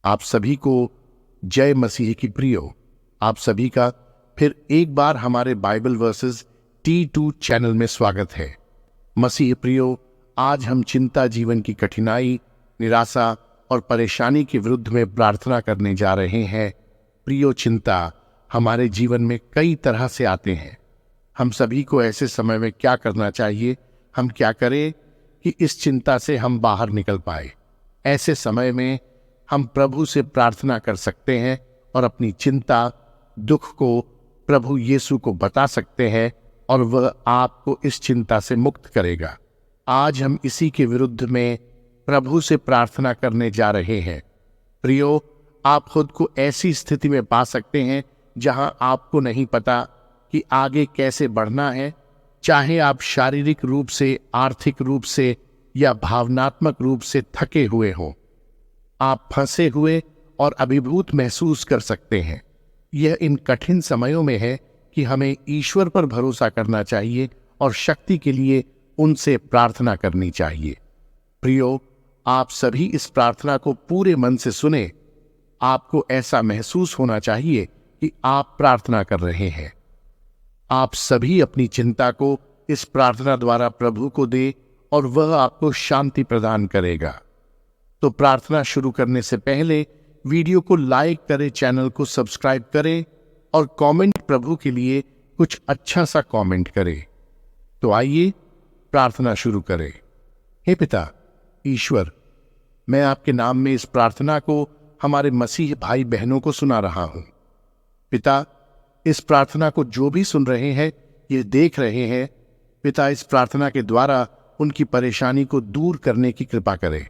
आप सभी को जय मसीह की प्रियो। आप सभी का फिर एक बार हमारे बाइबल वर्सेस T2 चैनल में स्वागत है। मसीह प्रियो, आज हम चिंता, जीवन की कठिनाई, निराशा और परेशानी के विरुद्ध में प्रार्थना करने जा रहे हैं। प्रियो, चिंता हमारे जीवन में कई तरह से आते हैं। हम सभी को ऐसे समय में क्या करना चाहिए? हम क्या करें कि इस चिंता से हम बाहर निकल पाए? ऐसे समय में हम प्रभु से प्रार्थना कर सकते हैं और अपनी चिंता, दुख को प्रभु यीशु को बता सकते हैं और वह आपको इस चिंता से मुक्त करेगा। आज हम इसी के विरुद्ध में प्रभु से प्रार्थना करने जा रहे हैं। प्रियो, आप खुद को ऐसी स्थिति में पा सकते हैं जहां आपको नहीं पता कि आगे कैसे बढ़ना है। चाहे आप शारीरिक रूप से, आर्थिक रूप से या भावनात्मक रूप से थके हुए हों, आप फंसे हुए और अभिभूत महसूस कर सकते हैं। यह इन कठिन समयों में है कि हमें ईश्वर पर भरोसा करना चाहिए और शक्ति के लिए उनसे प्रार्थना करनी चाहिए। प्रियो, आप सभी इस प्रार्थना को पूरे मन से सुने। आपको ऐसा महसूस होना चाहिए कि आप प्रार्थना कर रहे हैं। आप सभी अपनी चिंता को इस प्रार्थना द्वारा प्रभु को दे और वह आपको शांति प्रदान करेगा। तो प्रार्थना शुरू करने से पहले वीडियो को लाइक करें, चैनल को सब्सक्राइब करें और कमेंट प्रभु के लिए कुछ अच्छा सा कमेंट करें। तो आइए प्रार्थना शुरू करें। हे पिता ईश्वर, मैं आपके नाम में इस प्रार्थना को हमारे मसीह भाई बहनों को सुना रहा हूं। पिता, इस प्रार्थना को जो भी सुन रहे हैं, ये देख रहे हैं, पिता, इस प्रार्थना के द्वारा उनकी परेशानी को दूर करने की कृपा करें,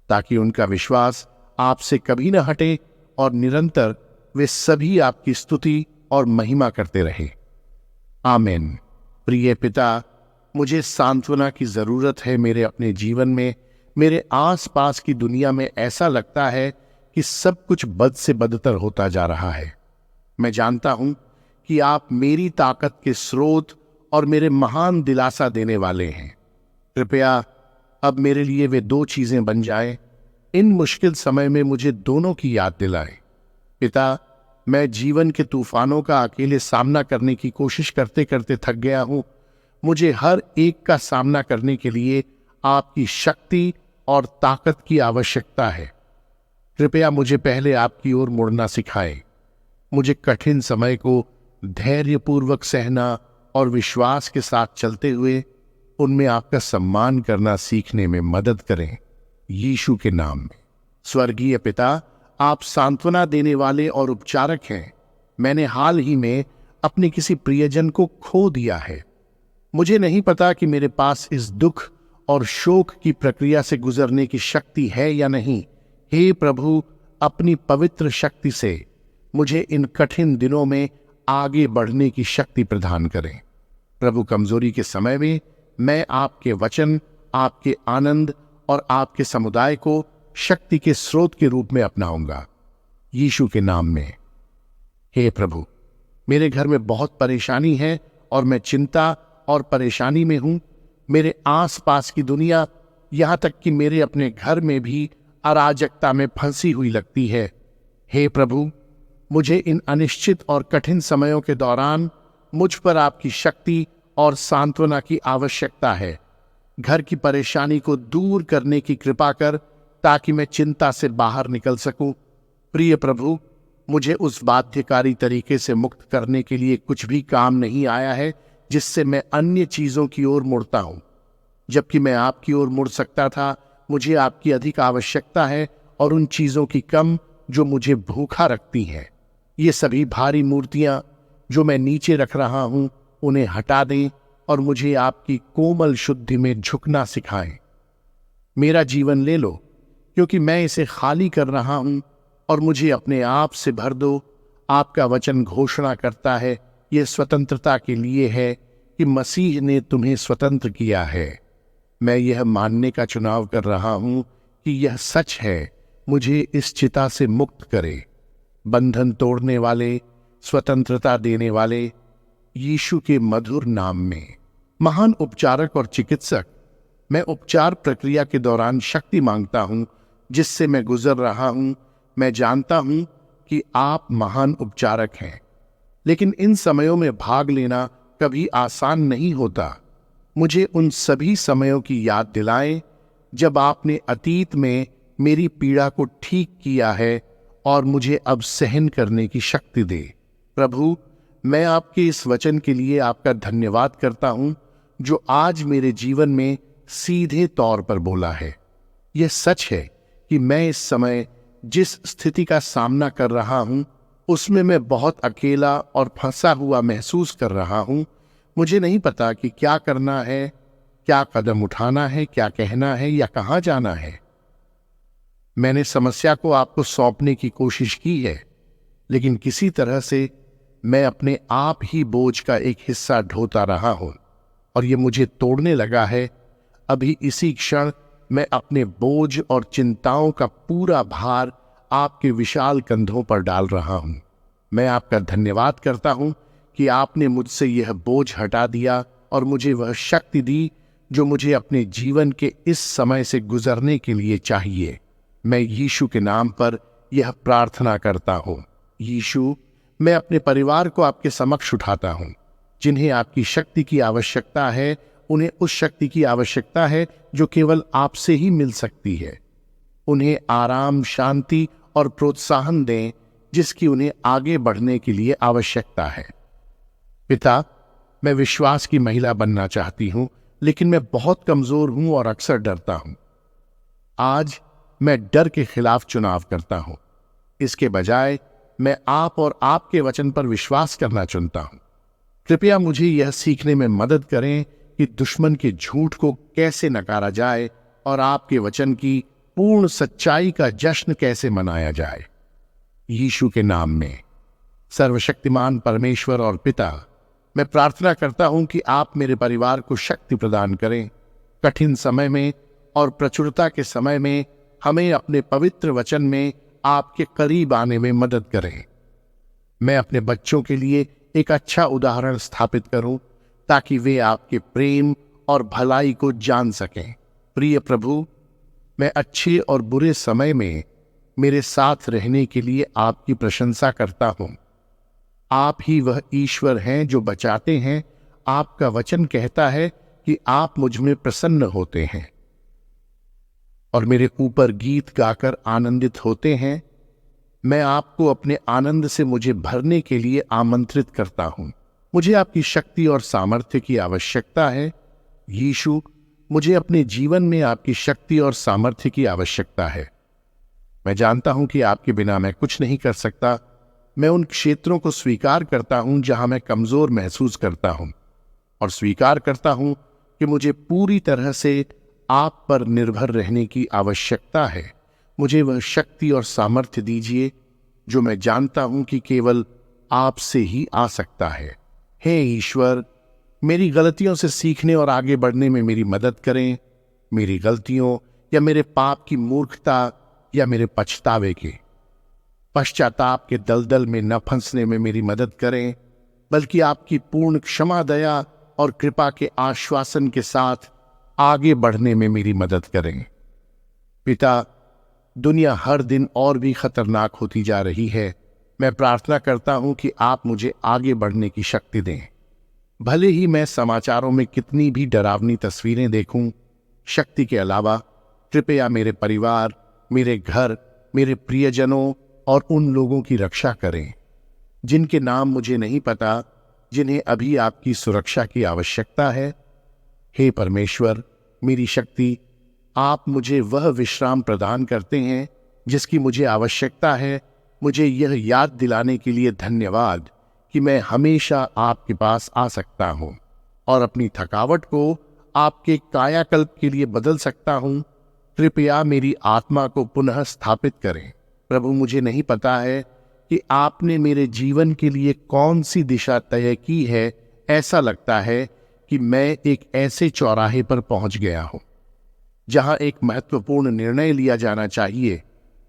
ताकि उनका विश्वास आपसे कभी न हटे और निरंतर वे सभी आपकी स्तुति और महिमा करते रहे। आमीन। प्रिय पिता, मुझे सांत्वना की जरूरत है। मेरे अपने जीवन में, मेरे आसपास की दुनिया में ऐसा लगता है कि सब कुछ बद से बदतर होता जा रहा है। मैं जानता हूं कि आप मेरी ताकत के स्रोत और मेरे महान दिलासा देने वाले हैं। कृपया अब मेरे लिए वे दो चीजें बन जाएं। इन मुश्किल समय में मुझे दोनों की याद दिलाएं। पिता, मैं जीवन के तूफानों का अकेले सामना करने की कोशिश करते करते थक गया हूं। मुझे हर एक का सामना करने के लिए आपकी शक्ति और ताकत की आवश्यकता है। कृपया मुझे पहले आपकी ओर मुड़ना सिखाएं। मुझे कठिन समय को धैर्यपूर्वक सहना और विश्वास के साथ चलते हुए उनमें आपका सम्मान करना सीखने में मदद करें। यीशु के नाम में। स्वर्गीय पिता, आप सांत्वना देने वाले और उपचारक हैं। मैंने हाल ही में अपने किसी प्रियजन को खो दिया है। मुझे नहीं पता कि मेरे पास इस दुख और शोक की प्रक्रिया से गुजरने की शक्ति है या नहीं। हे प्रभु, अपनी पवित्र शक्ति से मुझे इन कठिन दिनों में आगे बढ़ने की शक्ति प्रदान करें। प्रभु, कमजोरी के समय में मैं आपके वचन, आपके आनंद और आपके समुदाय को शक्ति के स्रोत के रूप में अपनाऊंगा। यीशु के नाम में। हे प्रभु, मेरे घर में बहुत परेशानी है और मैं चिंता और परेशानी में हूं। मेरे आसपास की दुनिया, यहां तक कि मेरे अपने घर में भी अराजकता में फंसी हुई लगती है। हे प्रभु, मुझे इन अनिश्चित और कठिन समयों के दौरान मुझ पर आपकी शक्ति और सांत्वना की आवश्यकता है। घर की परेशानी को दूर करने की कृपा कर, ताकि मैं चिंता से बाहर निकल सकूं। प्रिय प्रभु, मुझे उस बाध्यकारी तरीके से मुक्त करने के लिए कुछ भी काम नहीं आया है जिससे मैं अन्य चीजों की ओर मुड़ता हूं। जबकि मैं आपकी ओर मुड़ सकता था, मुझे आपकी अधिक आवश्यकता है और उन चीजों की कम जो मुझे भूखा रखती हैं। ये सभी भारी मूर्तियां जो मैं नीचे रख रहा हूं, उन्हें हटा दें और मुझे आपकी कोमल शुद्धि में झुकना सिखाएं। मेरा जीवन ले लो, क्योंकि मैं इसे खाली कर रहा हूं, और मुझे अपने आप से भर दो। आपका वचन घोषणा करता है, यह स्वतंत्रता के लिए है कि मसीह ने तुम्हें स्वतंत्र किया है। मैं यह मानने का चुनाव कर रहा हूं कि यह सच है। मुझे इस चिता से मुक्त करे। बंधन तोड़ने वाले, स्वतंत्रता देने वाले यीशु के मधुर नाम में। महान उपचारक और चिकित्सक, मैं उपचार प्रक्रिया के दौरान शक्ति मांगता हूं जिससे मैं गुजर रहा हूं। मैं जानता हूं कि आप महान उपचारक हैं, लेकिन इन समयों में भाग लेना कभी आसान नहीं होता। मुझे उन सभी समयों की याद दिलाएं जब आपने अतीत में मेरी पीड़ा को ठीक किया है और मुझे अब सहन करने की शक्ति दे। प्रभु, मैं आपके इस वचन के लिए आपका धन्यवाद करता हूं जो आज मेरे जीवन में सीधे तौर पर बोला है। यह सच है कि मैं इस समय जिस स्थिति का सामना कर रहा हूं उसमें मैं बहुत अकेला और फंसा हुआ महसूस कर रहा हूं। मुझे नहीं पता कि क्या करना है, क्या कदम उठाना है, क्या कहना है या कहां जाना है। मैंने समस्या को आपको सौंपने की कोशिश की है, लेकिन किसी तरह से मैं अपने आप ही बोझ का एक हिस्सा ढोता रहा हूं और ये मुझे तोड़ने लगा है। अभी इसी क्षण मैं अपने बोझ और चिंताओं का पूरा भार आपके विशाल कंधों पर डाल रहा हूं। मैं आपका धन्यवाद करता हूं कि आपने मुझसे यह बोझ हटा दिया और मुझे वह शक्ति दी जो मुझे अपने जीवन के इस समय से गुजरने के लिए चाहिए। मैं यीशु के नाम पर यह प्रार्थना करता हूं। यीशु, मैं अपने परिवार को आपके समक्ष उठाता हूं। जिन्हें आपकी शक्ति की आवश्यकता है, उन्हें उस शक्ति की आवश्यकता है जो केवल आपसे ही मिल सकती है। उन्हें आराम, शांति और प्रोत्साहन दें जिसकी उन्हें आगे बढ़ने के लिए आवश्यकता है। पिता, मैं विश्वास की महिला बनना चाहती हूं, लेकिन मैं बहुत कमजोर हूं और अक्सर डरता हूं। आज मैं डर के खिलाफ चुनाव करता हूं। इसके बजाय मैं आप और आपके वचन पर विश्वास करना चुनता हूं। कृपया मुझे यह सीखने में मदद करें कि दुश्मन के झूठ को कैसे नकारा जाए और आपके वचन की पूर्ण सच्चाई का जश्न कैसे मनाया जाए। यीशु के नाम में। सर्वशक्तिमान परमेश्वर और पिता, मैं प्रार्थना करता हूं कि आप मेरे परिवार को शक्ति प्रदान करें। कठिन समय में और प्रचुरता के समय में हमें अपने पवित्र वचन में आपके करीब आने में मदद करें। मैं अपने बच्चों के लिए एक अच्छा उदाहरण स्थापित करूं ताकि वे आपके प्रेम और भलाई को जान सकें। प्रिय प्रभु, मैं अच्छे और बुरे समय में मेरे साथ रहने के लिए आपकी प्रशंसा करता हूं। आप ही वह ईश्वर हैं जो बचाते हैं। आपका वचन कहता है कि आप मुझ में प्रसन्न होते हैं और मेरे ऊपर गीत गाकर आनंदित होते हैं। मैं आपको अपने आनंद से मुझे भरने के लिए आमंत्रित करता हूं। मुझे आपकी शक्ति और सामर्थ्य की आवश्यकता है। यीशु, मुझे अपने जीवन में आपकी शक्ति और सामर्थ्य की आवश्यकता है। मैं जानता हूं कि आपके बिना मैं कुछ नहीं कर सकता। मैं उन क्षेत्रों को स्वीकार करता हूं जहां मैं कमजोर महसूस करता हूं और स्वीकार करता हूं कि मुझे पूरी तरह से आप पर निर्भर रहने की आवश्यकता है। मुझे वह शक्ति और सामर्थ्य दीजिए जो मैं जानता हूं कि केवल आपसे ही आ सकता है। हे ईश्वर, मेरी गलतियों से सीखने और आगे बढ़ने में मेरी मदद करें। मेरी गलतियों या मेरे पाप की मूर्खता या मेरे पछतावे के पश्चाताप के दलदल में न फंसने में मेरी मदद करें, बल्कि आपकी पूर्ण क्षमा, दया और कृपा के आश्वासन के साथ आगे बढ़ने में मेरी मदद करें। पिता, दुनिया हर दिन और भी खतरनाक होती जा रही है। मैं प्रार्थना करता हूं कि आप मुझे आगे बढ़ने की शक्ति दें। भले ही मैं समाचारों में कितनी भी डरावनी तस्वीरें देखूं, शक्ति के अलावा कृपया मेरे परिवार, मेरे घर, मेरे प्रियजनों और उन लोगों की रक्षा करें जिनके नाम मुझे नहीं पता, जिन्हें अभी आपकी सुरक्षा की आवश्यकता है। हे परमेश्वर, मेरी शक्ति, आप मुझे वह विश्राम प्रदान करते हैं जिसकी मुझे आवश्यकता है। मुझे यह याद दिलाने के लिए धन्यवाद कि मैं हमेशा आपके पास आ सकता हूं और अपनी थकावट को आपके कायाकल्प के लिए बदल सकता हूं। कृपया मेरी आत्मा को पुनः स्थापित करें। प्रभु, मुझे नहीं पता है कि आपने मेरे जीवन के लिए कौन सी दिशा तय की है। ऐसा लगता है कि मैं एक ऐसे चौराहे पर पहुंच गया हूं जहां एक महत्वपूर्ण निर्णय लिया जाना चाहिए।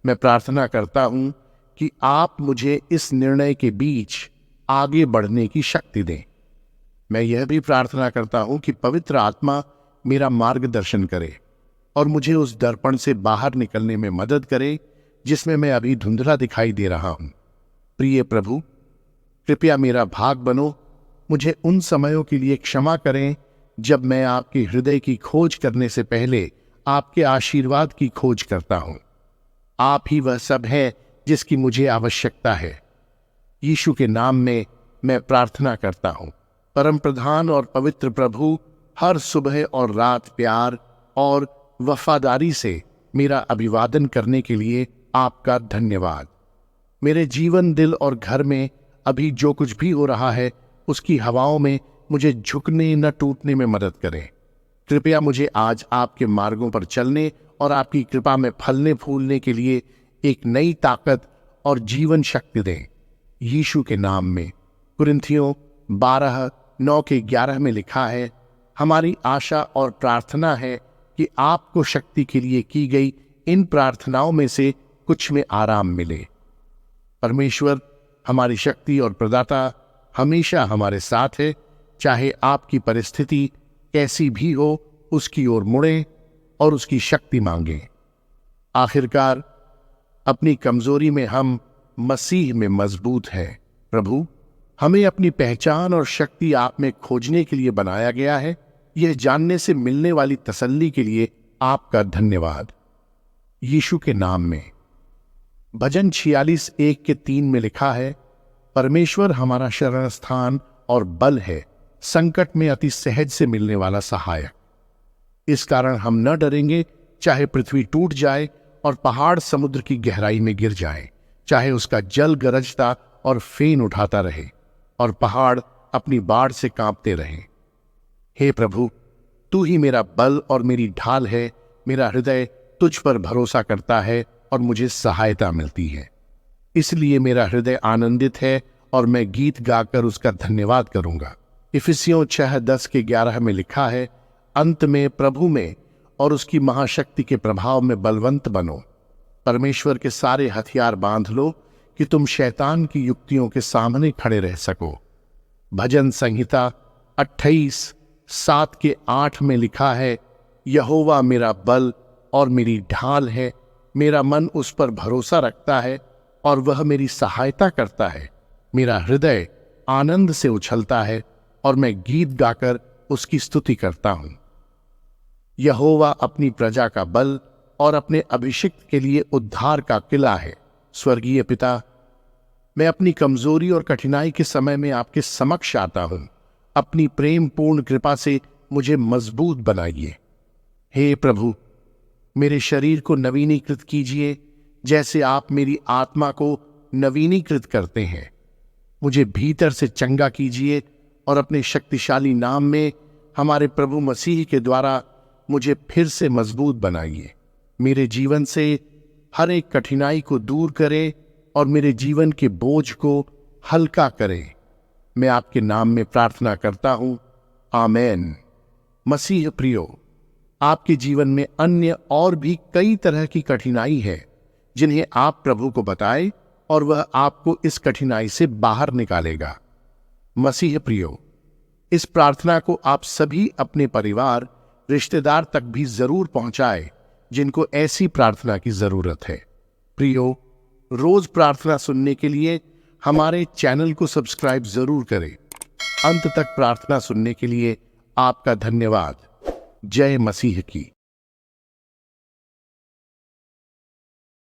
मैं प्रार्थना करता हूं कि आप मुझे इस निर्णय के बीच आगे बढ़ने की शक्ति दें। मैं यह भी प्रार्थना करता हूं कि पवित्र आत्मा मेरा मार्गदर्शन करे और मुझे उस दर्पण से बाहर निकलने में मदद करे जिसमें मैं अभी धुंधला दिखाई दे रहा हूं। प्रिय प्रभु, कृपया मेरा भाग बनो। मुझे उन समयों के लिए क्षमा करें जब मैं आपके हृदय की खोज करने से पहले आपके आशीर्वाद की खोज करता हूं। आप ही वह सब है जिसकी मुझे आवश्यकता है। यीशु के नाम में मैं प्रार्थना करता हूं। परम प्रधान और पवित्र प्रभु, हर सुबह और रात प्यार और वफादारी से मेरा अभिवादन करने के लिए आपका धन्यवाद। मेरे जीवन, दिल और घर में अभी जो कुछ भी हो रहा है, उसकी हवाओं में मुझे झुकने न टूटने में मदद करें। कृपया मुझे आज आपके मार्गों पर चलने और आपकी कृपा में फलने फूलने के लिए एक नई ताकत और जीवन शक्ति दें। यीशु के नाम में। कुरिन्थियों 12:9-11 में लिखा है, हमारी आशा और प्रार्थना है कि आपको शक्ति के लिए की गई इन प्रार्थनाओं में से कुछ में आराम मिले। परमेश्वर हमारी शक्ति और प्रदाता हमेशा हमारे साथ है। चाहे आपकी परिस्थिति कैसी भी हो, उसकी ओर मुड़े और उसकी शक्ति मांगे। आखिरकार अपनी कमजोरी में हम मसीह में मजबूत हैं। प्रभु, हमें अपनी पहचान और शक्ति आप में खोजने के लिए बनाया गया है। यह जानने से मिलने वाली तसल्ली के लिए आपका धन्यवाद। यीशु के नाम में। भजन 46:1-3 में लिखा है, परमेश्वर हमारा शरण स्थान और बल है, संकट में अति सहज से मिलने वाला सहायक। इस कारण हम न डरेंगे, चाहे पृथ्वी टूट जाए और पहाड़ समुद्र की गहराई में गिर जाए, चाहे उसका जल गरजता और फेन उठाता रहे और पहाड़ अपनी बाढ़ से कांपते रहे। हे प्रभु, तू ही मेरा बल और मेरी ढाल है। मेरा हृदय तुझ पर भरोसा करता है और मुझे सहायता मिलती है। इसलिए मेरा हृदय आनंदित है और मैं गीत गाकर उसका धन्यवाद करूंगा। इफिसियों 6:10-11 में लिखा है, अंत में प्रभु में और उसकी महाशक्ति के प्रभाव में बलवंत बनो। परमेश्वर के सारे हथियार बांध लो कि तुम शैतान की युक्तियों के सामने खड़े रह सको। भजन संहिता 28:7-8 में लिखा है, यहोवा मेरा बल और मेरी ढाल है, मेरा मन उस पर भरोसा रखता है और वह मेरी सहायता करता है। मेरा हृदय आनंद से उछलता है और मैं गीत गाकर उसकी स्तुति करता हूं। यहोवा अपनी प्रजा का बल और अपने अभिषिक्त के लिए उद्धार का किला है। स्वर्गीय पिता, मैं अपनी कमजोरी और कठिनाई के समय में आपके समक्ष आता हूं। अपनी प्रेम पूर्ण कृपा से मुझे मजबूत बनाइए। हे प्रभु, मेरे शरीर को नवीनीकृत कीजिए जैसे आप मेरी आत्मा को नवीनीकृत करते हैं। मुझे भीतर से चंगा कीजिए और अपने शक्तिशाली नाम में हमारे प्रभु मसीह के द्वारा मुझे फिर से मजबूत बनाइए। मेरे जीवन से हर एक कठिनाई को दूर करें और मेरे जीवन के बोझ को हल्का करें। मैं आपके नाम में प्रार्थना करता हूं, आमेन। मसीह प्रियो, आपके जीवन में अन्य और भी कई तरह की कठिनाई है जिन्हें आप प्रभु को बताएं और वह आपको इस कठिनाई से बाहर निकालेगा। मसीह प्रियो, इस प्रार्थना को आप सभी अपने परिवार, रिश्तेदार तक भी जरूर पहुंचाएं जिनको ऐसी प्रार्थना की जरूरत है। प्रियो, रोज प्रार्थना सुनने के लिए हमारे चैनल को सब्सक्राइब जरूर करें। अंत तक प्रार्थना सुनने के लिए आपका धन्यवाद। जय मसीह की।